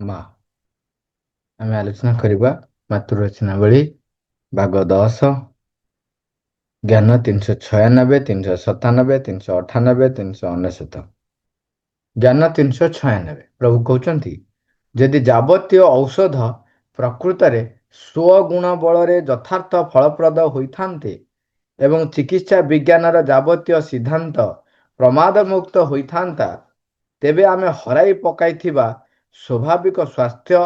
ମା ଆମେ ଆଲୋଚନା କରିବା ମାତୃରଚନାବଳୀ ଭାଗ 10 ଜ୍ଞାନ 396, 397, 398, 399। ଜ୍ଞାନ 396 ପ୍ରଭୁ କହୁଛନ୍ତି, ଯଦି ଯାବତୀୟ ଔଷଧ ପ୍ରକୃତରେ ସ୍ୱଗୁଣ ବଳରେ ଯଥାର୍ଥ ଫଳପ୍ରଦ ହୋଇଥାନ୍ତେ ଏବଂ ଚିକିତ୍ସା ବିଜ୍ଞାନର ଯାବତୀୟ ସିଦ୍ଧାନ୍ତ ପ୍ରମାଦମୁକ୍ତ ହୋଇଥାନ୍ତା, ତେବେ ଆମେ ହରାଇ ପକାଇଥିବା ସ୍ୱାଭାବିକ ସ୍ୱାସ୍ଥ୍ୟ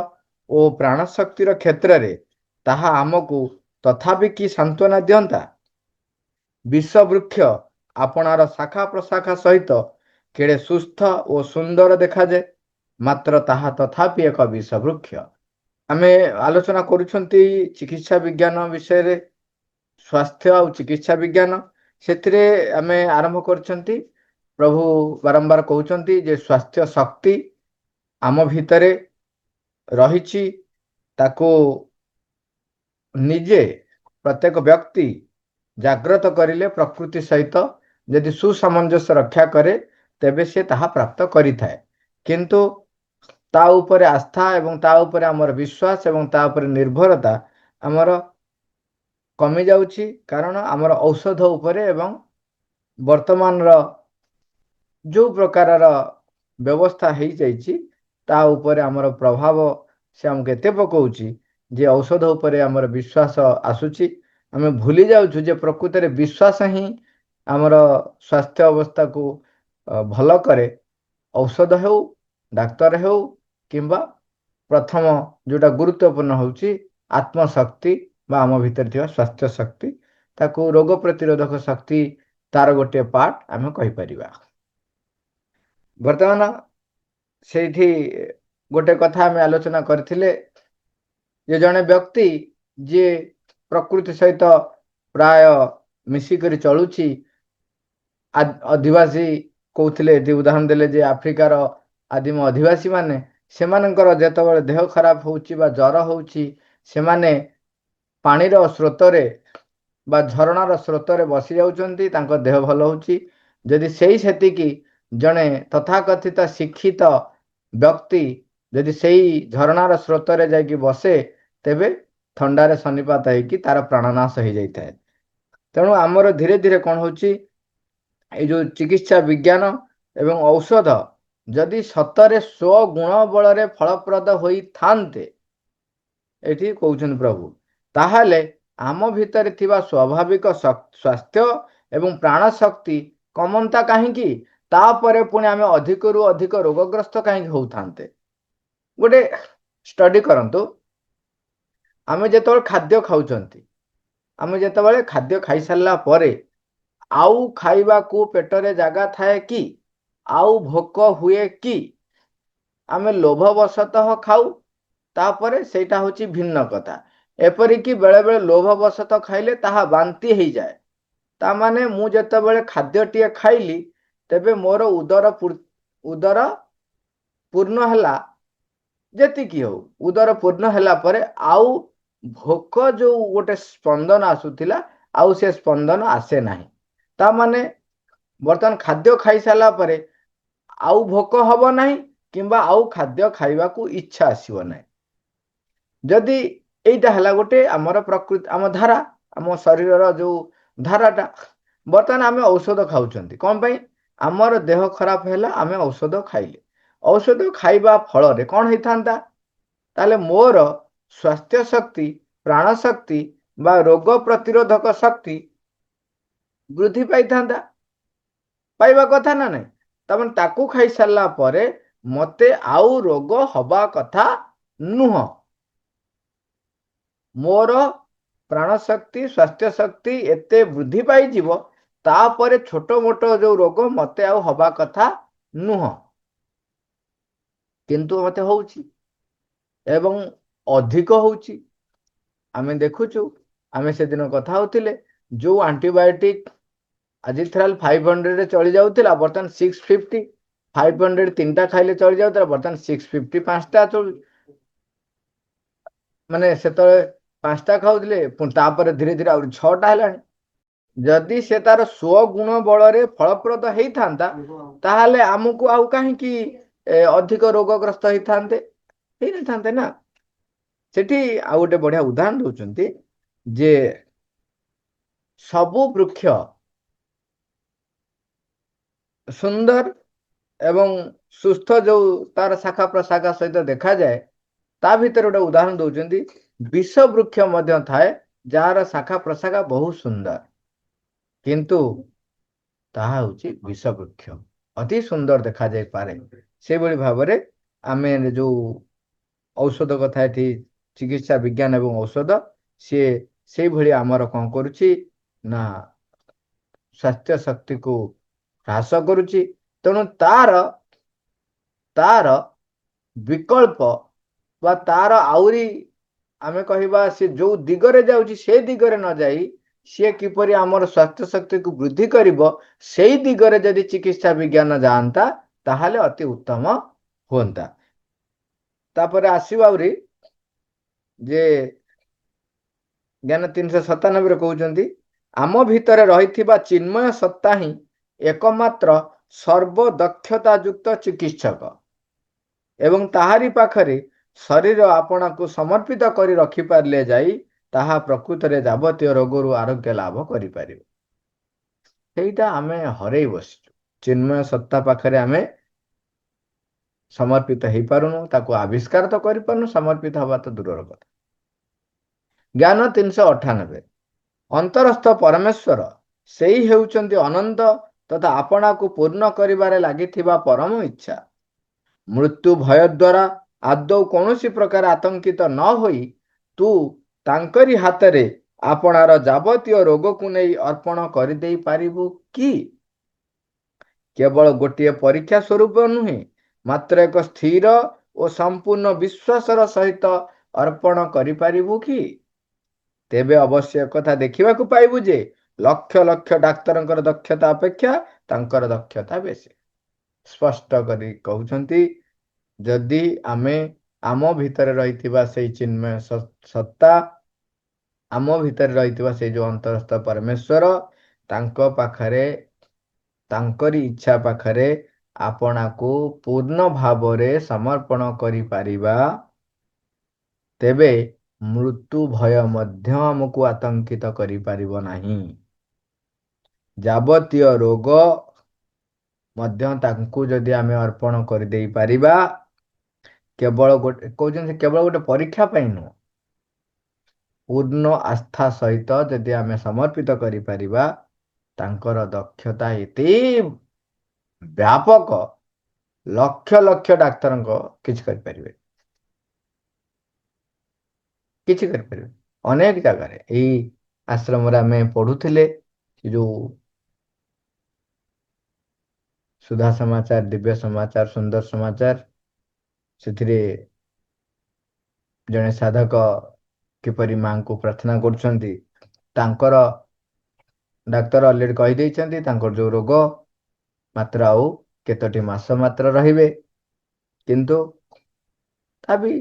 ଓ ପ୍ରାଣଶକ୍ତିର କ୍ଷେତ୍ରରେ ତାହା ଆମକୁ ତଥାପି କି ସାନ୍ତ୍ୱନା ଦିଅନ୍ତା। ବିଷବୃକ୍ଷ ଆପଣାର ଶାଖା ପ୍ରଶାଖା ସହିତ କେଡ଼େ ସୁସ୍ଥ ଓ ସୁନ୍ଦର ଦେଖାଯାଏ, ମାତ୍ର ତାହା ତଥାପି ଏକ ବିଷବୃକ୍ଷ। ଆମେ ଆଲୋଚନା କରୁଛନ୍ତି ଚିକିତ୍ସା ବିଜ୍ଞାନ ବିଷୟରେ, ସ୍ୱାସ୍ଥ୍ୟ ଆଉ ଚିକିତ୍ସା ବିଜ୍ଞାନ। ସେଥିରେ ଆମେ ଆରମ୍ଭ କରିଛନ୍ତି, ପ୍ରଭୁ ବାରମ୍ବାର କହୁଛନ୍ତି ଯେ ସ୍ୱାସ୍ଥ୍ୟ ଶକ୍ତି ଆମ ଭିତରେ ରହିଛି, ତାକୁ ନିଜେ ପ୍ରତ୍ୟେକ ବ୍ୟକ୍ତି ଜାଗ୍ରତ କରିଲେ ପ୍ରକୃତି ସହିତ ଯଦି ସୁସାମଞ୍ଜସ୍ୟ ରକ୍ଷା କରେ ତେବେ ସେ ତାହା ପ୍ରାପ୍ତ କରିଥାଏ। କିନ୍ତୁ ତା ଉପରେ ଆସ୍ଥା ଏବଂ ତା ଉପରେ ଆମର ବିଶ୍ୱାସ ଏବଂ ତା ଉପରେ ନିର୍ଭରତା ଆମର କମି ଯାଉଛି, କାରଣ ଆମର ଔଷଧ ଉପରେ ଏବଂ ବର୍ତ୍ତମାନର ଯେଉଁ ପ୍ରକାରର ବ୍ୟବସ୍ଥା ହେଇଯାଇଛି ତା ଉପରେ ଆମର ପ୍ରଭାବ ସେ ଆମକୁ ଏତେ ପକାଉଛି ଯେ ଔଷଧ ଉପରେ ଆମର ବିଶ୍ୱାସ ଆସୁଛି। ଆମେ ଭୁଲି ଯାଉଛୁ ଯେ ପ୍ରକୃତରେ ବିଶ୍ୱାସ ହିଁ ଆମର ସ୍ୱାସ୍ଥ୍ୟ ଅବସ୍ଥାକୁ ଭଲ କରେ। ଔଷଧ ହେଉ, ଡାକ୍ତର ହେଉ, କିମ୍ବା ପ୍ରଥମ ଯେଉଁଟା ଗୁରୁତ୍ୱପୂର୍ଣ୍ଣ ହେଉଛି ଆତ୍ମଶକ୍ତି ବା ଆମ ଭିତରେ ଥିବା ସ୍ୱାସ୍ଥ୍ୟ ଶକ୍ତି, ତାକୁ ରୋଗ ପ୍ରତିରୋଧକ ଶକ୍ତି ତାର ଗୋଟିଏ ପାର୍ଟ ଆମେ କହିପାରିବା। ବର୍ତ୍ତମାନ ସେଇଠି ଗୋଟେ କଥା ଆମେ ଆଲୋଚନା କରିଥିଲେ ଯେ ଜଣେ ବ୍ୟକ୍ତି ଯିଏ ପ୍ରକୃତି ସହିତ ପ୍ରାୟ ମିଶିକରି ଚଳୁଛି, ଅଧିବାସୀ କହୁଥିଲେ, ଯେ ଉଦାହରଣ ଦେଲେ ଯେ ଆଫ୍ରିକାର ଆଦିମ ଅଧିବାସୀମାନେ, ସେମାନଙ୍କର ଯେତେବେଳେ ଦେହ ଖରାପ ହେଉଛି ବା ଜ୍ୱର ହେଉଛି, ସେମାନେ ପାଣିର ସ୍ରୋତରେ ବା ଝରଣାର ସ୍ରୋତରେ ବସି ଯାଉଛନ୍ତି, ତାଙ୍କ ଦେହ ଭଲ ହେଉଛି। ଯଦି ସେତିକି ଜଣେ ତଥାକଥିତ ଶିକ୍ଷିତ ବ୍ୟକ୍ତି ଯଦି ସେଇ ଝରଣାର ସ୍ରୋତରେ ଯାଇକି ବସେ, ତେବେ ଥଣ୍ଡାରେ ସନ୍ନିପାତ ହେଇକି ତାର ପ୍ରାଣନାଶ ହେଇଯାଇଥାଏ। ତେଣୁ ଆମର ଧୀରେ ଧୀରେ କ'ଣ ହେଉଛି, এই ଯେଉଁ ଚିକିତ୍ସା ବିଜ୍ଞାନ ଏବଂ ଔଷଧ ଯଦି ସତରେ ସ୍ୱଗୁଣ ବଳରେ ଫଳପ୍ରଦ ହୋଇଥାନ୍ତେ, ଏଠି କହୁଛନ୍ତି ପ୍ରଭୁ, ତାହେଲେ ଆମ ଭିତରେ ଥିବା ସ୍ୱାଭାବିକ ସ୍ୱାସ୍ଥ୍ୟ ଏବଂ ପ୍ରାଣଶକ୍ତି କମନ୍ତା କାହିଁକି? ତାପରେ ପୁଣି ଆମେ ଅଧିକରୁ ଅଧିକ ରୋଗଗ୍ରସ୍ତ କାହିଁକି ହେଉଥାନ୍ତେ? ଗୋଟେ ଷ୍ଟଡି କରନ୍ତୁ। ଆମେ ଯେତେବେଳେ ଖାଦ୍ୟ ଖାଉଛନ୍ତି, ଆମେ ଯେତେବେଳେ ଖାଦ୍ୟ ଖାଇସାରିଲା ପରେ ଆଉ ଖାଇବାକୁ ପେଟରେ ଜାଗା ଥାଏ କି? ଆଉ ଭୋକ ହୁଏ କି? ଆମେ ଲୋଭବଶତଃ ଖାଉ, ତାପରେ ସେଇଟା ହେଉଛି ଭିନ୍ନ କଥା। ଏପରିକି ବେଳେବେଳେ ଲୋଭବଶତଃ ଖାଇଲେ ତାହା ବାନ୍ତି ହେଇଯାଏ। ତାମାନେ ମୁଁ ଯେତେବେଳେ ଖାଦ୍ୟଟିଏ ଖାଇଲି, ତେବେ ମୋର ଉଦର ପୂର୍ଣ୍ଣ ହେଲା, ଯେତିକି ହଉ ଉଦର ପୂର୍ଣ୍ଣ ହେଲା ପରେ ଆଉ ଭୋକ ଯେଉଁ ଗୋଟେ ସ୍ପନ୍ଦନ ଆସୁଥିଲା, ଆଉ ସେ ସ୍ପନ୍ଦନ ଆସେ ନାହିଁ। ତାମାନେ ବର୍ତ୍ତମାନ ଖାଦ୍ୟ ଖାଇସାରିଲା ପରେ ଆଉ ଭୋକ ହବ ନାହିଁ, କିମ୍ବା ଆଉ ଖାଦ୍ୟ ଖାଇବାକୁ ଇଚ୍ଛା ଆସିବ ନାହିଁ। ଯଦି এইটা ହେଲା ଗୋଟେ ଆମର ପ୍ରକୃତି, ଆମ ଧାରା, ଆମ ଶରୀରର ଯେଉଁ ଧାରାଟା। ବର୍ତ୍ତମାନ ଆମେ ଔଷଧ ଖାଉଛନ୍ତି କ'ଣ ପାଇଁ? ଆମର ଦେହ ଖରାପ ହେଲା, ଆମେ ଔଷଧ ଖାଇଲେ। ଔଷଧ ଖାଇବା ଫଳରେ କ'ଣ ହେଇଥାନ୍ତା? ତାହେଲେ ମୋର ସ୍ୱାସ୍ଥ୍ୟ ଶକ୍ତି, ପ୍ରାଣଶକ୍ତି ବା ରୋଗ ପ୍ରତିରୋଧକ ଶକ୍ତି ବୃଦ୍ଧି ପାଇଥାନ୍ତା, ପାଇବା କଥା ନା ନାହିଁ? ତାମାନେ ତାକୁ ଖାଇସାରିଲା ପରେ ମୋତେ ଆଉ ରୋଗ ହବା କଥା ନୁହଁ। ମୋର ପ୍ରାଣଶକ୍ତି, ସ୍ୱାସ୍ଥ୍ୟ ଶକ୍ତି ଏତେ ବୃଦ୍ଧି ପାଇଯିବ, ତାପରେ ଛୋଟ ମୋଟ ଯେଉଁ ରୋଗ ମୋତେ ଆଉ ହବା କଥା ନୁହଁ, କିନ୍ତୁ ମୋତେ ହେଉଛି ଏବଂ ଅଧିକ ହେଉଛି। ଆମେ ଦେଖୁଛୁ, ଆମେ ସେଦିନ କଥା ହେଉଥିଲେ, ଯେଉଁ ଆଣ୍ଟିବାୟୋଟିକ୍ ଆଜି ଥ୍ରାଲ 500ରେ ଚଳି ଯାଉଥିଲା, ବର୍ତ୍ତମାନ 650। 500 ତିନିଟା ଖାଇଲେ ଚଳି ଯାଉଥିଲା, ବର୍ତ୍ତମାନ 650 ପାଞ୍ଚଟା ଚଳୁଛି। ମାନେ ସେତେବେଳେ 5ଟା ଖାଉଥିଲେ, ପୁଣି ତାପରେ ଧୀରେ ଧୀରେ ଆହୁରି 6ଟା ହେଲାଣି। ଯଦି ସେ ତାର ସ୍ୱଗୁଣ ବଳରେ ଫଳପ୍ରଦ ହେଇଥାନ୍ତା, ତାହେଲେ ଆମକୁ ଆଉ କାହିଁକି ଅଧିକ ରୋଗଗ୍ରସ୍ତ ହେଇଥାନ୍ତେ? ହେଇନଥାନ୍ତେ ନା। ସେଠି ଆଉ ଗୋଟେ ବଢିଆ ଉଦାହରଣ ଦଉଛନ୍ତି ଯେ ସବୁ ବୃକ୍ଷ ସୁନ୍ଦର ଏବଂ ସୁସ୍ଥ ଯୋଉ ତାର ଶାଖା ପ୍ରଶାଖା ସହିତ ଦେଖାଯାଏ, ତା ଭିତରେ ଗୋଟେ ଉଦାହରଣ ଦଉଛନ୍ତି, ବିଷ ବୃକ୍ଷ ମଧ୍ୟ ଥାଏ ଯାହାର ଶାଖା ପ୍ରଶାଖା ବହୁତ ସୁନ୍ଦର, କିନ୍ତୁ ତାହା ହଉଛି ବିଷ ବୃକ୍ଷ, ଅତି ସୁନ୍ଦର ଦେଖାଯାଇପାରେ। ସେଇଭଳି ଭାବରେ ଆମେ ଯୋଉ ଔଷଧ କଥା ଏଠି, ଚିକିତ୍ସା ବିଜ୍ଞାନ ଏବଂ ଔଷଧ, ସିଏ ସେଇଭଳି ଆମର କଣ କରୁଛି ନା ସ୍ୱାସ୍ଥ୍ୟ ଶକ୍ତିକୁ ହ୍ରାସ କରୁଛି। ତେଣୁ ତାର ବିକଳ୍ପ ବା ତାର ଆହୁରି ଆମେ କହିବା ସେ ଯୋଉ ଦିଗରେ ଯାଉଛି ସେ ଦିଗରେ ନ ଯାଇ ସିଏ କିପରି ଆମର ସ୍ୱାସ୍ଥ୍ୟ ଶକ୍ତିକୁ ବୃଦ୍ଧି କରିବ, ସେଇ ଦିଗରେ ଯଦି ଚିକିତ୍ସା ବିଜ୍ଞାନ ଯାଆନ୍ତା ତାହେଲେ ଅତି ଉତ୍ତମ ହୁଅନ୍ତା। ତାପରେ ଆସିବ ଆହୁରି ଯେ ଜ୍ଞାନ 397ରେ କହୁଛନ୍ତି, ଆମ ଭିତରେ ରହିଥିବା ଚିନ୍ମୟ ସତ୍ତା ହିଁ ଏକମାତ୍ର ସର୍ବଦକ୍ଷତା ଯୁକ୍ତ ଚିକିତ୍ସକ ଏବଂ ତାହାରି ପାଖରେ ଶରୀର ଆପଣାକୁ ସମର୍ପିତ କରି ରଖିପାରିଲେ ଯାଇ ତାହା ପ୍ରକୃତରେ ଯାବତୀୟ ରୋଗରୁ ଆରୋଗ୍ୟ ଲାଭ କରିପାରିବ। ସେଇଟା ଆମେ ହରେଇ ବସିଛୁ। ଚିନ୍ମୟ ସତ୍ତା ପାଖରେ ଆମେ ସମର୍ପିତ ହେଇପାରୁନୁ, ତାକୁ ଆବିଷ୍କାର ତ କରିପାରୁନୁ, ସମର୍ପିତ ହବା ତ ଦୂରର କଥା। ଜ୍ଞାନ 398, ଅନ୍ତରସ୍ଥ ପରମେଶ୍ୱର ସେଇ ହେଉଛନ୍ତି ଅନନ୍ତ ତଥା ଆପଣାକୁ ପୂର୍ଣ୍ଣ କରିବାରେ ଲାଗିଥିବା ପରମ ଇଚ୍ଛା। ମୃତ୍ୟୁ ଭୟ ଦ୍ୱାରା ଆଦୌ କୌଣସି ପ୍ରକାର ଆତଙ୍କିତ ନ ହୋଇ ତୁ ତାଙ୍କରି ହାତରେ ଆପଣାର ଯାବତୀୟ ରୋଗକୁ ନେଇ ଅର୍ପଣ କରିଦେଇ ପାରିବୁ କି? କେବଳ ଗୋଟିଏ ପରୀକ୍ଷା ସ୍ୱରୂପ ନୁହେଁ, ମାତ୍ର ଏକ ସ୍ଥିର ଓ ସମ୍ପୂର୍ଣ୍ଣ ବିଶ୍ୱାସର ସହିତ ଅର୍ପଣ କରିପାରିବୁ କି? ତେବେ ଅବଶ୍ୟ ଏକଥା ଦେଖିବାକୁ ପାଇବୁ ଯେ ଲକ୍ଷ ଲକ୍ଷ ଡାକ୍ତରଙ୍କର ଦକ୍ଷତା ଅପେକ୍ଷା ତାଙ୍କର ଦକ୍ଷତା ବେଶୀ। ସ୍ପଷ୍ଟ କରି କହୁଛନ୍ତି, ଯଦି ଆମେ ଆମ ଭିତରେ ରହିଥିବା ସେଇ ଚିନ୍ମୟ ସତ୍ତା, ଆମ ଭିତରେ ରହିଥିବା ସେଇ ଯୋଉ ଅନ୍ତରସ୍ଥ ପରମେଶ୍ୱର, ତାଙ୍କ ପାଖରେ, ତାଙ୍କରି ଇଚ୍ଛା ପାଖରେ ଆପଣାକୁ ପୂର୍ଣ୍ଣ ଭାବରେ ସମର୍ପଣ କରିପାରିବା, ତେବେ ମୃତ୍ୟୁ ଭୟ ମଧ୍ୟ ଆମକୁ ଆତଙ୍କିତ କରିପାରିବ ନାହିଁ। ଯାବତୀୟ ରୋଗ ମଧ୍ୟ ତାଙ୍କୁ ଯଦି ଆମେ ଅର୍ପଣ କରିଦେଇ ପାରିବା, କେବଳ ଗୋଟେ କହୁଛନ୍ତି, କେବଳ ଗୋଟେ ପରୀକ୍ଷା ପାଇଁ ନୁହଁ, ପୂର୍ଣ୍ଣ ଆସ୍ଥା ସହିତ ଯଦି ଆମେ ସମର୍ପିତ କରିପାରିବା, ତାଙ୍କର ଦକ୍ଷତା ଏତେ ବ୍ୟାପକ, ଲକ୍ଷ ଲକ୍ଷ ଡାକ୍ତରଙ୍କ କିଛି କରିପାରିବେ, କିଛି କରିପାରିବେ। ଅନେକ ଜାଗାରେ ଏଇ ଆଶ୍ରମରେ ଆମେ ପଢୁଥିଲେ, ଯୋଉ ସୁଧା ସମାଚାର, ଦିବ୍ୟ ସମାଚାର, ସୁନ୍ଦର ସମାଚାର, ସେଥିରେ ଜଣେ ସାଧକ କିପରି ମାଙ୍କୁ ପ୍ରାର୍ଥନା କରୁଛନ୍ତି, ତାଙ୍କର ଡାକ୍ତର ଅଲରେଡି କହିଦେଇଛନ୍ତି ତାଙ୍କର ଯୋଉ ରୋଗ ମାତ୍ର ଆଉ କେତୋଟି ମାସ ମାତ୍ର ରହିବେ, କିନ୍ତୁ ତଥାପି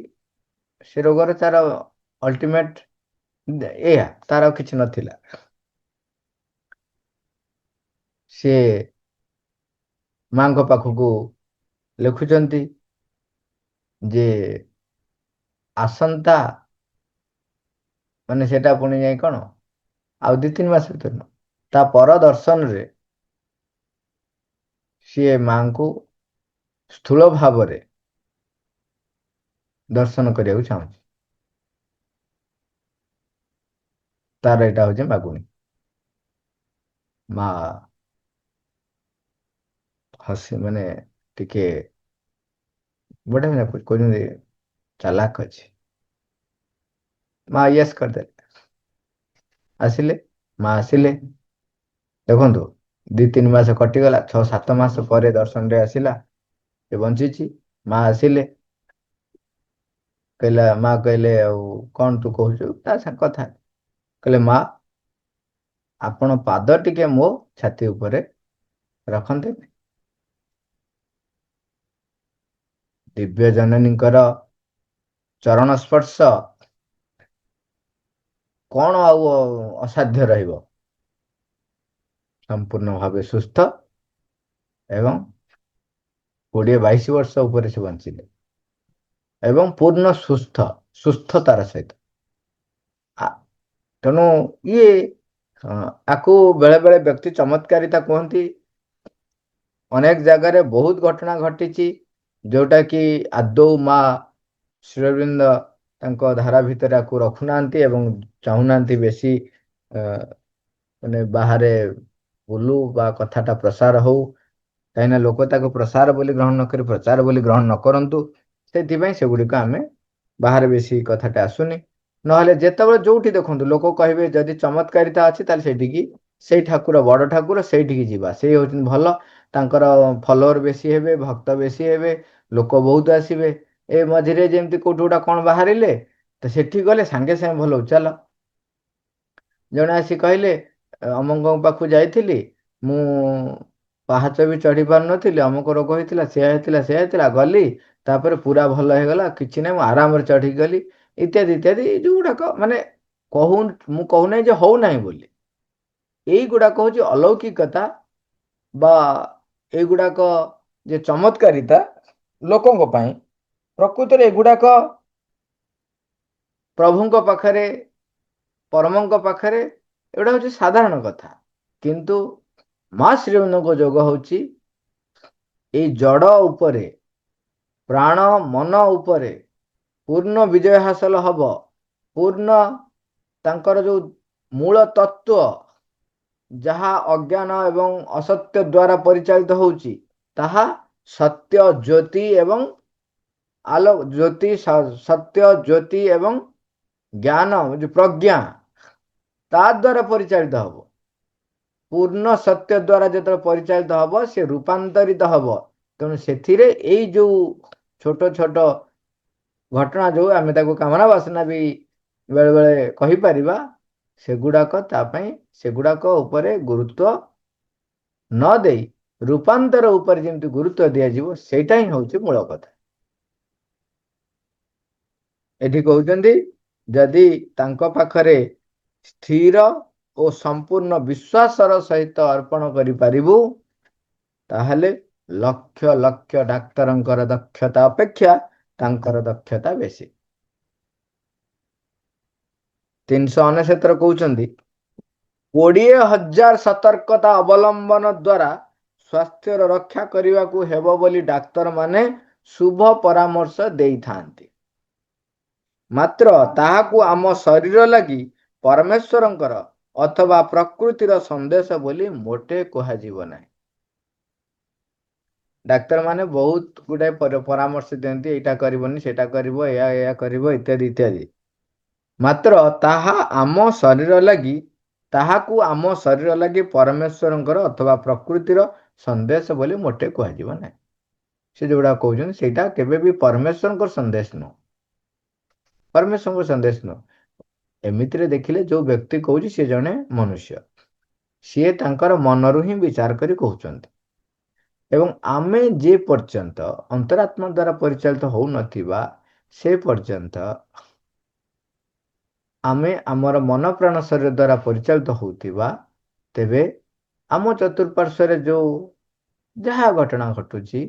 ସେ ରୋଗର ତାର ଅଲ୍ଟିମେଟ ଏଇଆ, ତାର ଆଉ କିଛି ନଥିଲା। ସିଏ ମାଙ୍କ ପାଖକୁ ଲେଖୁଛନ୍ତି ଯେ ଆସନ୍ତା, ମାନେ ସେଟା ପୁଣି ଯାଇ କଣ ଆଉ 2-3 ମାସ ଭିତରେ ନୁହଁ, ତା ପର ଦର୍ଶନରେ ସିଏ ମାଙ୍କୁ ସ୍ଥୂଳ ଭାବରେ ଦର୍ଶନ କରିବାକୁ ଚାହୁଁଛି। ତାର ଏଇଟା ହଉଛି ମାଗୁଣୀ। ମା ହସି ମାନେ ଟିକେ ବଢିଆ କହୁଛନ୍ତି, ଚାଲାକ ଅଛି। ମା ୟେସ୍ କରିଦେଲେ, ଆସିଲେ, ମା ଆସିଲେ, ଦେଖନ୍ତୁ 2-3 ମାସ କଟିଗଲା, 6-7 ମାସ ପରେ ଦର୍ଶନରେ ଆସିଲା, ସେ ବଞ୍ଚିଛି। ମା ଆସିଲେ, କହିଲା, ମା କହିଲେ ଆଉ କଣ ତୁ କହୁଛୁ, ତା ସାଙ୍ଗେ କଥା, କହିଲେ ମା ଆପଣ ପାଦ ଟିକେ ମୋ ଛାତି ଉପରେ ରଖନ୍ତେ। ଦିବ୍ୟ ଜନନୀଙ୍କର ଚରଣ ସ୍ପର୍ଶ କଣ ଆଉ ଅସାଧ୍ୟ ରହିବ। ସମ୍ପୂର୍ଣ୍ଣ ଭାବେ ସୁସ୍ଥ ଏବଂ 20-22 ବର୍ଷ ଉପରେ ସେ ବଞ୍ଚିଲେ। ଏବଂ ପୂର୍ଣ୍ଣ ସୁସ୍ଥତାର ସହିତ। ଆ- ତେଣୁ ଇଏ ଆକୁ ବେଳେ ବେଳେ ବ୍ୟକ୍ତି ଚମତ୍କାରିତା କୁହନ୍ତି। ଅନେକ ଜାଗାରେ ବହୁତ ଘଟଣା ଘଟିଛି, ଯୋଉଟାକି ଆଦୌ ମା ଶ୍ରୀ ଅରବିନ୍ଦ ତାଙ୍କ ଧାରା ଭିତରେ ଆକୁ ରଖୁନାହାନ୍ତି ଏବଂ ଚାହୁଁନାହାନ୍ତି ବେଶୀ ମାନେ ବାହାରେ ବୁଲୁ ବା କଥାଟା ପ୍ରସାର ହଉ। କାହିଁକିନା ଲୋକ ତାକୁ ପ୍ରସାର ବୋଲି ଗ୍ରହଣ ନ କରି ପ୍ରଚାର ବୋଲି ଗ୍ରହଣ ନ କରନ୍ତୁ, ସେଥିପାଇଁ ସେଗୁଡ଼ିକ ଆମେ ବାହାରେ ବେଶୀ କଥାଟା ଆସୁନି। ନହେଲେ ଯେତେବେଳେ ଯୋଉଠି ଦେଖନ୍ତୁ ଲୋକ କହିବେ ଯଦି ଚମତ୍କାରିତା ଅଛି ତାହେଲେ ସେଇଠିକି, ସେଇ ଠାକୁର ବଡ଼ ଠାକୁର ସେଇଠିକି ଯିବା, ସେଇ ହେଉଛନ୍ତି ଭଲ, ତାଙ୍କର ଫଲୋଅର ବେଶୀ ହେବେ, ଭକ୍ତ ବେଶୀ ହେବେ, ଲୋକ ବହୁତ ଆସିବେ। ଏ ମଝିରେ ଯେମିତି କୋଉଠି ଗୋଟା କ'ଣ ବାହାରିଲେ, ତ ସେଠି ଗଲେ ସାଙ୍ଗେ ସାଙ୍ଗେ ଭଲ ହଉ ଚାଲ। ଜଣେ ଆସି କହିଲେ ଅମୁକଙ୍କ ପାଖକୁ ଯାଇଥିଲି, ମୁଁ ପାହାଚ ବି ଚଢ଼ି ପାରୁନଥିଲି, ଅମୁକ ରୋଗ ହେଇଥିଲା, ସେୟା ହେଇଥିଲା, ସେୟା ହେଇଥିଲା, ଗଲି ତାପରେ ପୁରା ଭଲ ହେଇଗଲା, କିଛି ନାହିଁ, ମୁଁ ଆରାମରେ ଚଢ଼ିକି ଗଲି, ଇତ୍ୟାଦି ଇତ୍ୟାଦି। ଯୋଉଗୁଡ଼ାକ ମାନେ ମୁଁ କହୁନାହିଁ ଯେ ହଉନାହିଁ ବୋଲି, ଏଇଗୁଡ଼ାକ ହେଉଛି ଅଲୌକିକତା ବା ଏଇଗୁଡ଼ାକ ଯେ ଚମତ୍କାରିତା ଲୋକଙ୍କ ପାଇଁ। ପ୍ରକୃତରେ ଏଗୁଡ଼ାକ ପ୍ରଭୁଙ୍କ ପାଖରେ, ପରମଙ୍କ ପାଖରେ ଏଗୁଡ଼ା ହେଉଛି ସାଧାରଣ କଥା। କିନ୍ତୁ ମା ଶ୍ରୀଅରବିନ୍ଦଙ୍କ ଯୋଗ ହେଉଛି ଏଇ ଜଡ଼ ଉପରେ, ପ୍ରାଣ ମନ ଉପରେ ପୂର୍ଣ୍ଣ ବିଜୟ ହାସଲ ହବ। ପୂର୍ଣ୍ଣ ତାଙ୍କର ଯୋଉ ମୂଳ ତତ୍ତ୍ୱ, ଯାହା ଅଜ୍ଞାନ ଏବଂ ଅସତ୍ୟ ଦ୍ୱାରା ପରିଚାଳିତ ହେଉଛି, ତାହା ସତ୍ୟ ଜ୍ୟୋତି ଏବଂ ଜ୍ୟୋତି, ସତ୍ୟ ଜ୍ୟୋତି ଏବଂ ଜ୍ଞାନ ଯୋଉ ପ୍ରଜ୍ଞା, ତା ଦ୍ୱାରା ପରିଚାଳିତ ହବ। ପୂର୍ଣ୍ଣ ସତ୍ୟ ଦ୍ୱାରା ଯେତେବେଳେ ପରିଚାଳିତ ହବ, ସେ ରୂପାନ୍ତରିତ ହବ। ତେଣୁ ସେଥିରେ ଏଇ ଯୋଉ ଛୋଟ ଛୋଟ ଘଟଣା, ଯୋଉ ଆମେ ତାକୁ କାମନା ବାସନା ବି ବେଳେ ବେଳେ କହିପାରିବା, ସେଗୁଡ଼ାକ ତା ପାଇଁ, ସେଗୁଡ଼ାକ ଉପରେ ଗୁରୁତ୍ୱ ନ ଦେଇ ରୂପାନ୍ତର ଉପରେ ଯେମିତି ଗୁରୁତ୍ୱ ଦିଆଯିବ, ସେଇଟା ହିଁ ହେଉଛି ମୂଳ କଥା। ଏଠି କହୁଛନ୍ତି ଯଦି ତାଙ୍କ ପାଖରେ ସ୍ଥିର ଓ ସମ୍ପୂର୍ଣ୍ଣ ବିଶ୍ୱାସର ସହିତ ଅର୍ପଣ କରିପାରିବୁ, ତାହେଲେ ଲକ୍ଷ ଲକ୍ଷ ଡାକ୍ତରଙ୍କର ଦକ୍ଷତା ଅପେକ୍ଷା ତାଙ୍କର ଦକ୍ଷତା ବେଶୀ। 399 କହୁଛନ୍ତି 20,000 ସତର୍କତା ଅବଲମ୍ବନ ଦ୍ୱାରା ସ୍ୱାସ୍ଥ୍ୟର ରକ୍ଷା କରିବାକୁ ହେବ ବୋଲି ଡାକ୍ତରମାନେ ଶୁଭ ପରାମର୍ଶ ଦେଇଥାନ୍ତି। ମାତ୍ର ତାହାକୁ ଆମ ଶରୀର ଲାଗି ପରମେଶ୍ୱରଙ୍କର ଅଥବା ପ୍ରକୃତିର ସନ୍ଦେଶ ବୋଲି ମୋଟେ କୁହାଯିବ ନାହିଁ। ଡାକ୍ତରମାନେ ବହୁତ ଗୁଡ଼ାଏ ପରାମର୍ଶ ଦିଅନ୍ତି, ଏଇଟା କରିବନି, ସେଇଟା କରିବ, ଏୟା କରିବ, ଇତ୍ୟାଦି ଇତ୍ୟାଦି। ମାତ୍ର ତାହାକୁ ଆମ ଶରୀର ଲାଗି ପରମେଶ୍ୱରଙ୍କର ଅଥବା ପ୍ରକୃତିର ସନ୍ଦେଶ ବୋଲି ମୋଟେ କୁହାଯିବ ନାହିଁ। ସେ ଯୋଉଟା କହୁଛନ୍ତି ସେଇଟା କେବେ ବି ପରମେଶ୍ୱରଙ୍କର ସନ୍ଦେଶ ନୁହଁ। ପରମେଶ୍ୱରଙ୍କ ସନ୍ଦେଶ ନୁହଁ। ଏମିତିରେ ଦେଖିଲେ ଯୋଉ ବ୍ୟକ୍ତି କହୁଛି ସେ ଜଣେ ମନୁଷ୍ୟ, ସିଏ ତାଙ୍କର ମନରୁ ହିଁ ବିଚାର କରି କହୁଛନ୍ତି। ଏବଂ ଆମେ ଯେ ପର୍ଯ୍ୟନ୍ତ ଅନ୍ତରାତ୍ମା ଦ୍ୱାରା ପରିଚାଳିତ ହଉନଥିବା, ସେ ପର୍ଯ୍ୟନ୍ତ ଆମେ ଆମର ମନ ପ୍ରାଣ ଶରୀର ଦ୍ୱାରା ପରିଚାଳିତ ହଉଥିବା, ତେବେ ଆମ ଚତୁଃପାର୍ଶ୍ୱରେ ଯୋଉ ଯାହା ଘଟଣା ଘଟୁଛି,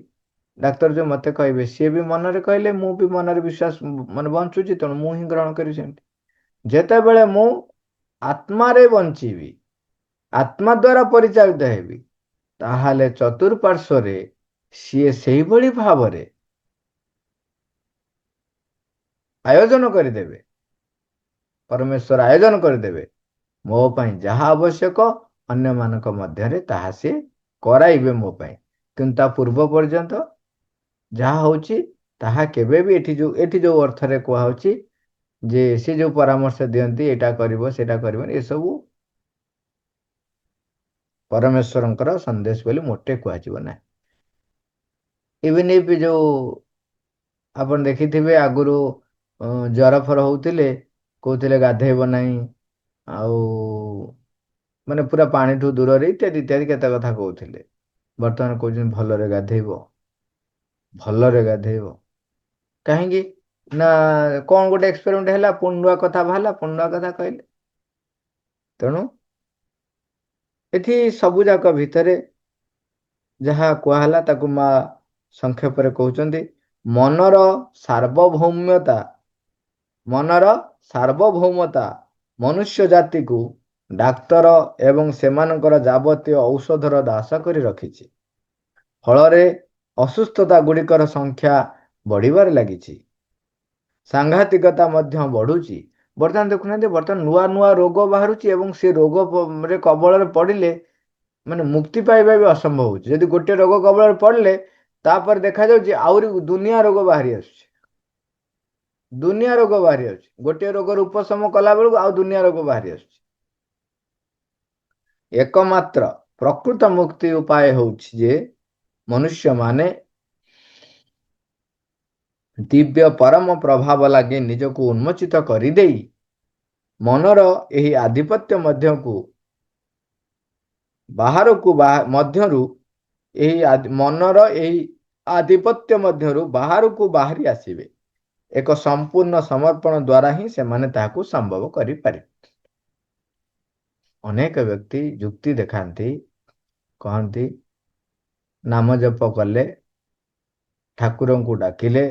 ଡାକ୍ତର ଯୋଉ ମତେ କହିବେ, ସିଏ ବି ମନରେ କହିଲେ, ମୁଁ ବି ମନରେ ବିଶ୍ୱାସ ମାନେ ବଞ୍ଚୁଛି, ତେଣୁ ମୁଁ ହିଁ ଗ୍ରହଣ କରିବି ସେମିତି। ଯେତେବେଳେ ମୁଁ ଆତ୍ମାରେ ବଞ୍ଚିବି, ଆତ୍ମା ଦ୍ୱାରା ପରିଚାଳିତ ହେବି, ତାହେଲେ ଚତୁଃପାର୍ଶ୍ୱରେ ସିଏ ସେଇଭଳି ଭାବରେ ଆୟୋଜନ କରିଦେବେ, ପରମେଶ୍ୱର ଆୟୋଜନ କରିଦେବେ, ମୋ ପାଇଁ ଯାହା ଆବଶ୍ୟକ ଅନ୍ୟମାନଙ୍କ ମଧ୍ୟରେ ତାହା ସେ କରାଇବେ ମୋ ପାଇଁ। କିନ୍ତୁ ତା ପୂର୍ବ ପର୍ଯ୍ୟନ୍ତ ଯାହା ହଉଛି ତାହା କେବେ ବି ଏଠି ଯୋଉ ଅର୍ଥରେ କୁହାହଉଛି ଯେ ସେ ଯୋଉ ପରାମର୍ଶ ଦିଅନ୍ତି, ଏଇଟା କରିବ ସେଇଟା କରିବନି, ଏସବୁ ପରମେଶ୍ୱରଙ୍କର ସନ୍ଦେଶ ବୋଲି ମୋଟେ କୁହାଯିବ ନାହିଁ। ଇଭିନ୍ ଯୋଉ ଆପଣ ଦେଖିଥିବେ ଆଗରୁ ଜର ଫର ହଉଥିଲେ କହୁଥିଲେ ଗାଧେଇବ ନାହିଁ, ଆଉ ମାନେ ପୁରା ପାଣିଠୁ ଦୂରରେ, ଇତ୍ୟାଦି ଇତ୍ୟାଦି କେତେ କଥା କହୁଥିଲେ। ବର୍ତ୍ତମାନ କହୁଛନ୍ତି ଭଲରେ ଗାଧେଇବ, ଭଲରେ ଗାଧେଇବ। କାହିଁକି ନା କ'ଣ ଗୋଟେ ଏକ୍ସପେରିମେଣ୍ଟ ହେଲା, ପୁଣି ନୂଆ କଥା ବାହାରିଲା, ପୁଣି ନୂଆ କଥା କହିଲେ। ତେଣୁ ଏଠି ସବୁ ଯାକ ଭିତରେ ଯାହା କୁହାହେଲା ତାକୁ ମା ସଂକ୍ଷେପରେ କହୁଛନ୍ତି, ମନର ସାର୍ବଭୌମ୍ୟତା ମନର ସାର୍ବଭୌମତା ମନୁଷ୍ୟ ଜାତିକୁ ଡାକ୍ତର ଏବଂ ସେମାନଙ୍କର ଯାବତୀୟ ଔଷଧର ଦାସ କରି ରଖିଛି। ଫଳରେ ଅସୁସ୍ଥତା ଗୁଡ଼ିକର ସଂଖ୍ୟା ବଢ଼ିବାରେ ଲାଗିଛି, ସାଂଘାତିକତା ମଧ୍ୟ ବଢ଼ୁଛି। ବର୍ତ୍ତମାନ ଦେଖୁନାହାନ୍ତି, ବର୍ତ୍ତମାନ ନୂଆ ନୂଆ ରୋଗ ବାହାରୁଛି ଏବଂ ସେ ରୋଗରେ କବଳରେ ପଡ଼ିଲେ ମାନେ ମୁକ୍ତି ପାଇବା ବି ଅସମ୍ଭବ ହେଉଛି। ଯଦି ଗୋଟିଏ ରୋଗ କବଳରେ ପଡ଼ିଲେ ତାପରେ ଦେଖାଯାଉଛି ଆହୁରି ଦୁନିଆ ରୋଗ ବାହାରି ଆସୁଛି, ଦୁନିଆ ରୋଗ ବାହାରି ଆସୁଛି। ଗୋଟିଏ ରୋଗର ଉପଶମ କଲା ବେଳକୁ ଆଉ ଦୁନିଆ ରୋଗ ବାହାରି ଆସୁଛି। ଏକମାତ୍ର ପ୍ରକୃତ ମୁକ୍ତି ଉପାୟ ହେଉଛି ଯେ ମନୁଷ୍ୟମାନେ ଦିବ୍ୟ ପରମ ପ୍ରଭାବ ଲାଗି ନିଜକୁ ଉନ୍ମୋଚିତ କରିଦେଇ ମନର ଏହି ଆଧିପତ୍ୟ ମଧ୍ୟରୁ ବାହାରକୁ ବାହାରି ଆସିବେ। ଏକ ସମ୍ପୂର୍ଣ୍ଣ ସମର୍ପଣ ଦ୍ୱାରା ହିଁ ସେମାନେ ତାହାକୁ ସମ୍ଭବ କରିପାରିବେ। ଅନେକ ବ୍ୟକ୍ତି ଯୁକ୍ତି ଦେଖାନ୍ତି, କହନ୍ତି ନାମ ଜପ କଲେ, ଠାକୁରଙ୍କୁ ଡାକିଲେ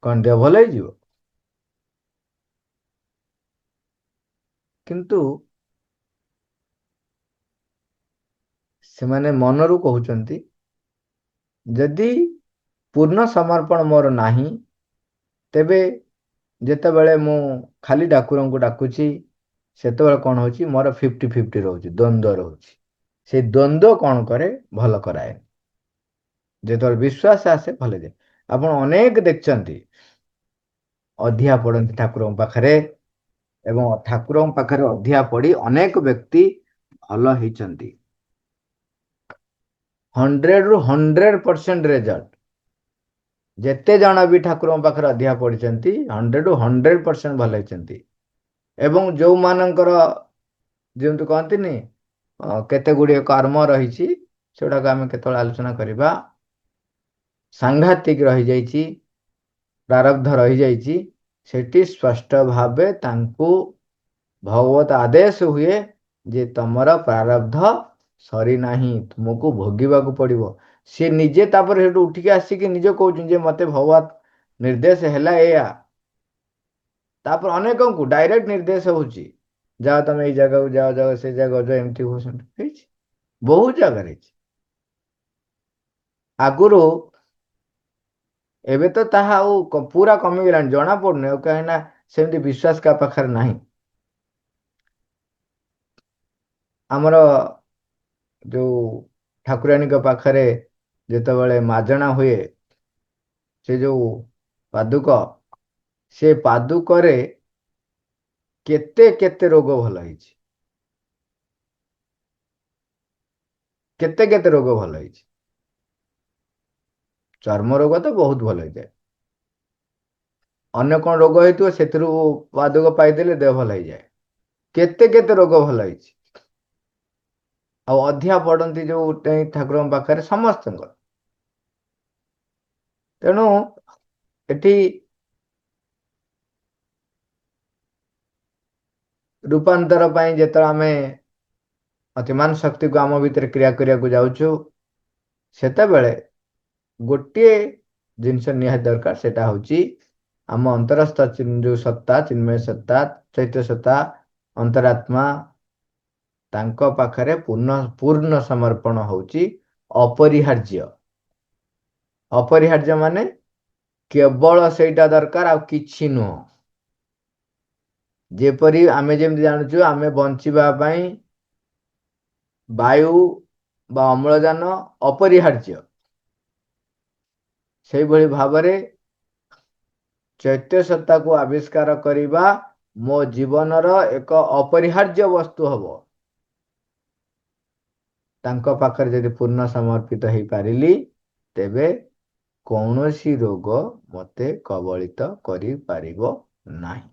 କ'ଣ ଦେହ ଭଲ ହେଇଯିବ? କିନ୍ତୁ ସେମାନେ ମନରୁ କହୁଛନ୍ତି, ଯଦି ପୂର୍ଣ୍ଣ ସମର୍ପଣ ମୋର ନାହିଁ, ତେବେ ଯେତେବେଳେ ମୁଁ ଖାଲି ଠାକୁରଙ୍କୁ ଡାକୁଛି ସେତେବେଳେ କ'ଣ ହେଉଛି, ମୋର 50-50 ରହୁଛି, ଦ୍ୱନ୍ଦ୍ୱ ରହୁଛି। ସେ ଦ୍ୱନ୍ଦ୍ୱ କ'ଣ କରେ, ଭଲ କରାଏ। ଯେତେବେଳେ ବିଶ୍ୱାସ ଆସେ ଭଲ ଯାଏ। ଆପଣ ଅନେକ ଦେଖିଛନ୍ତି ଅଧିଆ ପଡ଼ନ୍ତି ଠାକୁରଙ୍କ ପାଖରେ ଏବଂ ଠାକୁରଙ୍କ ପାଖରେ ଅଧିଆ ପଡ଼ି ଅନେକ ବ୍ୟକ୍ତି ଭଲ ହେଇଛନ୍ତି। 100ରୁ 100% ରେଜଲ୍ଟ। ଯେତେ ଜଣ ବି ଠାକୁରଙ୍କ ପାଖରେ ଅଧିଆ ପଡ଼ିଛନ୍ତି 100ରୁ 100% ଭଲ ହେଇଛନ୍ତି। ଏବଂ ଯେଉଁମାନଙ୍କର ଯେମିତି କହନ୍ତିନି କେତେ ଗୁଡ଼ିଏ କର୍ମ ରହିଛି, ସେଗୁଡ଼ାକ ଆମେ କେତେବେଳେ ଆଲୋଚନା କରିବା, ସାଂଘାତିକ ରହିଯାଇଛି, ପ୍ରାରବ୍ଧ ରହିଯାଇଛି, ସେଠି ସ୍ପଷ୍ଟ ଭାବେ ତାଙ୍କୁ ଭଗବତ ଆଦେଶ ହୁଏ ଯେ ତମର ପ୍ରାରବ୍ଧ ସରିନାହିଁ, ତୁମକୁ ଭୋଗିବାକୁ ପଡ଼ିବ। ସେ ନିଜେ ତାପରେ ସେଠୁ ଉଠିକି ଆସିକି ନିଜେ କହୁଛନ୍ତି ଯେ ମୋତେ ଭଗବତ ନିର୍ଦ୍ଦେଶ ହେଲା ଏଇଆ। ତାପରେ ଅନେକଙ୍କୁ ଡାଇରେକ୍ଟ ନିର୍ଦ୍ଦେଶ ହେଉଛି, ଯାଅ ତମେ ଏଇ ଜାଗାକୁ ଯାଅ, ସେ ଜାଗାକୁ ଯାଅ, ଏମିତି ହେଇଛି, ବହୁତ ଜାଗାରେ ହେଇଛି। ଆଗରୁ, ଏବେ ତ ତାହା ଆଉ ପୁରା କମିଗଲାଣି, ଜଣା ପଡୁନି ଆଉ, କାହିଁକିନା ସେମିତି ବିଶ୍ୱାସ କାହା ପାଖରେ ନାହିଁ। ଆମର ଯୋଉ ଠାକୁରାଣୀଙ୍କ ପାଖରେ ଯେତେବେଳେ ମାଜଣା ହୁଏ, ସେ ଯୋଉ ପାଦୁକ, ସେ ପାଦୁକରେ କେତେ କେତେ ରୋଗ ଭଲ ହେଇଛି, କେତେ କେତେ ରୋଗ ଭଲ ହେଇଛି। ଚର୍ମ ରୋଗ ତ ବହୁତ ଭଲ ହେଇଯାଏ। ଅନ୍ୟ କ'ଣ ରୋଗ ହେଇଥିବ ସେଥିରୁ ପାଦୁକ ପାଇଦେଲେ ଦେହ ଭଲ ହେଇଯାଏ। କେତେ କେତେ ରୋଗ ଭଲ ହେଇଛି। ଆଉ ଅଧିଆ ପଡ଼ନ୍ତି ଯୋଉ ଠାକୁରଙ୍କ ପାଖରେ ସମସ୍ତଙ୍କର। ତେଣୁ ଏଠି ରୂପାନ୍ତର ପାଇଁ ଯେତେବେଳେ ଆମେ ଅତିମାନ ଶକ୍ତିକୁ ଆମ ଭିତରେ କ୍ରିୟା କରିବାକୁ ଯାଉଛୁ, ସେତେବେଳେ ଗୋଟିଏ ଜିନିଷ ନିହାତି ଦରକାର, ସେଟା ହେଉଛି ଆମ ଅନ୍ତରସ୍ଥ ଯୋଉ ସତ୍ତା, ଚିନ୍ମୟ ସତ୍ତା, ଚୈତ୍ୟ ସତ୍ତା, ଅନ୍ତରାତ୍ମା, ତାଙ୍କ ପାଖରେ ପୂର୍ଣ୍ଣ ସମର୍ପଣ ହେଉଛି ଅପରିହାର୍ଯ୍ୟ। ଅପରିହାର୍ଯ୍ୟ ମାନେ କେବଳ ସେଇଟା ଦରକାର, ଆଉ କିଛି ନୁହଁ। ଯେପରି ଆମେ ଯେମିତି ଜାଣୁଛୁ, ଆମେ ବଞ୍ଚିବା ପାଇଁ ବାୟୁ ବା ଅମ୍ଳଜାନ ଅପରିହାର୍ଯ୍ୟ, ସେଇଭଳି ଭାବରେ ଚୈତ୍ୟ ସତ୍ତାକୁ ଆବିଷ୍କାର କରିବା ମୋ ଜୀବନର ଏକ ଅପରିହାର୍ଯ୍ୟ ବସ୍ତୁ ହବ। ତାଙ୍କ ପାଖରେ ଯଦି ପୂର୍ଣ୍ଣ ସମର୍ପିତ ହେଇପାରିଲି, ତେବେ କୌଣସି ରୋଗ ମୋତେ କବଳିତ କରିପାରିବ ନାହିଁ।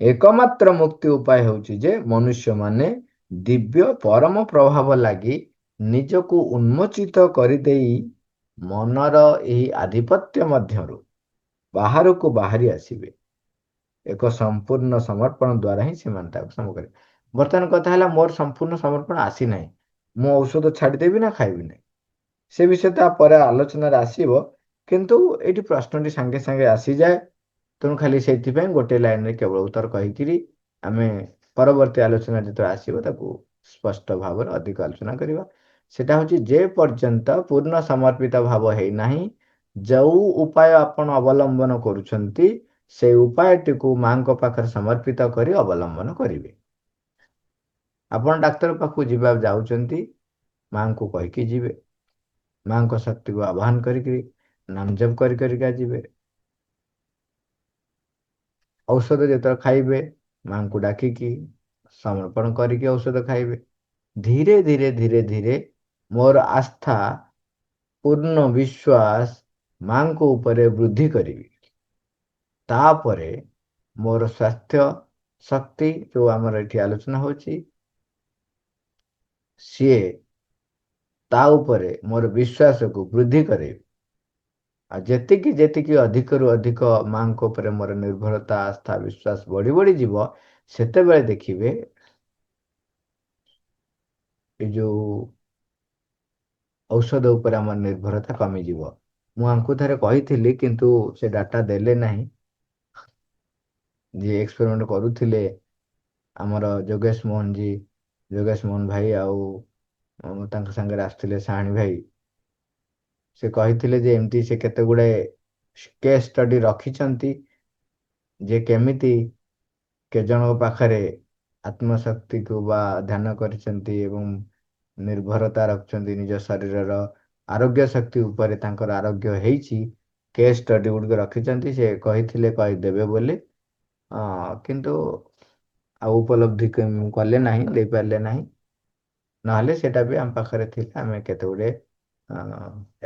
ଏକମାତ୍ର ମୁକ୍ତି ଉପାୟ ହେଉଛି ଯେ ମନୁଷ୍ୟମାନେ ଦିବ୍ୟ ପରମ ପ୍ରଭାବ ଲାଗି ନିଜକୁ ଉନ୍ମୋଚିତ କରିଦେଇ ମନର ଏହି ଆଧିପତ୍ୟ ମଧ୍ୟରୁ ବାହାରକୁ ବାହାରି ଆସିବେ। ଏକ ସମ୍ପୂର୍ଣ୍ଣ ସମର୍ପଣ ଦ୍ୱାରା ହିଁ ସେମାନେ ତାକୁ ସମ୍ଭବ କରିବେ। ବର୍ତ୍ତମାନ କଥା ହେଲା, ମୋର ସମ୍ପୂର୍ଣ୍ଣ ସମର୍ପଣ ଆସିନାହିଁ, ମୁଁ ଔଷଧ ଛାଡ଼ିଦେବି ନା ଖାଇବି ନାହିଁ? ସେ ବିଷୟ ତାପରେ ଆଲୋଚନାରେ ଆସିବ, କିନ୍ତୁ ଏଇଠି ପ୍ରଶ୍ନଟି ସାଙ୍ଗେ ସାଙ୍ଗେ ଆସିଯାଏ। ତେଣୁ ଖାଲି ସେଇଥିପାଇଁ ଗୋଟେ ଲାଇନରେ କେବଳ ଉତ୍ତର କହିକିରି ଆମେ ପରବର୍ତ୍ତୀ ଆଲୋଚନା ଯେତେବେଳେ ଆସିବ ତାକୁ ସ୍ପଷ୍ଟ ଭାବରେ ଅଧିକ ଆଲୋଚନା କରିବା। ସେଟା ହଉଛି ଯେ ପର୍ଯ୍ୟନ୍ତ ପୂର୍ଣ୍ଣ ସମର୍ପିତ ଭାବ ହେଇନାହିଁ, ଯୋଉ ଉପାୟ ଆପଣ ଅବଲମ୍ବନ କରୁଛନ୍ତି ସେଇ ଉପାୟଟିକୁ ମାଙ୍କ ପାଖରେ ସମର୍ପିତ କରି ଅବଲମ୍ବନ କରିବେ। ଆପଣ ଡାକ୍ତର ପାଖକୁ ଯାଉଛନ୍ତି, ମାଙ୍କୁ କହିକି ଯିବେ, ମାଙ୍କ ଶକ୍ତିକୁ ଆହ୍ୱାନ କରିକିରି ନାମ ଜପ କରି କରିକା ଯିବେ। ଔଷଧ ଯେତେବେଳେ ଖାଇବେ ମାଙ୍କୁ ଡାକିକି ସମର୍ପଣ କରିକି ଔଷଧ ଖାଇବେ। ଧୀରେ ଧୀରେ ଧୀରେ ଧୀରେ ମୋର ଆସ୍ଥା, ପୂର୍ଣ୍ଣ ବିଶ୍ୱାସ ମାଙ୍କ ଉପରେ ବୃଦ୍ଧି କରିବି। ତାପରେ ମୋର ସ୍ୱାସ୍ଥ୍ୟ ଶକ୍ତି ଯୋଉ ଆମର ଏଠି ଆଲୋଚନା ହଉଛି, ସିଏ ତା ଉପରେ ମୋର ବିଶ୍ୱାସକୁ ବୃଦ୍ଧି କରେଇବି। ଆଉ ଯେତିକି ଯେତିକି ଅଧିକରୁ ଅଧିକ ମାଙ୍କ ଉପରେ ମୋର ନିର୍ଭରତା, ଆସ୍ଥା, ବିଶ୍ୱାସ ବଢି ବଢି ଯିବ, ସେତେବେଳେ ଦେଖିବେ ଏ ଯୋଉ ଔଷଧ ଉପରେ ଆମର ନିର୍ଭରତା କମିଯିବ। ମୁଁ ଆଙ୍କୁ ଥରେ କହିଥିଲି କିନ୍ତୁ ସେ ଡାଟା ଦେଲେ ନାହିଁ। ଯିଏ ଏକ୍ସପେରିମେଣ୍ଟ କରୁଥିଲେ ଆମର ଯୋଗେଶ ମୋହନ ଭାଇ ଆଉ ତାଙ୍କ ସାଙ୍ଗରେ ଆସିଥିଲେ ସାହାଣୀ ଭାଇ, ସେ କହିଥିଲେ ଯେ ଏମିତି ସେ କେତେ ଗୁଡ଼ାଏ କେସ୍ ଷ୍ଟଡି ରଖିଛନ୍ତି ଯେ କେମିତି କେଜଣଙ୍କ ପାଖରେ ଆତ୍ମଶକ୍ତିକୁ ବା ଧ୍ୟାନ କରିଛନ୍ତି ଏବଂ ନିର୍ଭରତା ରଖୁଛନ୍ତି ନିଜ ଶରୀରର ଆରୋଗ୍ୟ ଶକ୍ତି ଉପରେ, ତାଙ୍କର ଆରୋଗ୍ୟ ହେଇଛି। କେସ୍ ଷ୍ଟଡି ଗୁଡ଼ିକ ରଖିଛନ୍ତି, ସେ କହିଥିଲେ କହିଦେବେ ବୋଲି, କିନ୍ତୁ ଆଉ ଉପଲବ୍ଧି କଲେ ନାହିଁ, ଦେଇପାରିଲେ ନାହିଁ। ନହେଲେ ସେଟା ବି ଆମ ପାଖରେ ଥିଲା, ଆମେ କେତେ ଗୁଡ଼େ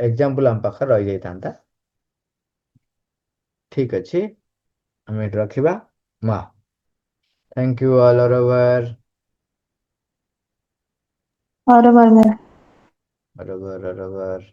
ଏକ୍ଜାମ୍ପଲ ଆମ ପାଖରେ ରହିଯାଇଥାନ୍ତା। ଠିକ ଅଛି, ଆମେ ଏଠି ରଖିବା। ମା थैंक यू ऑल ओवर और बार बार ओवर ओवर।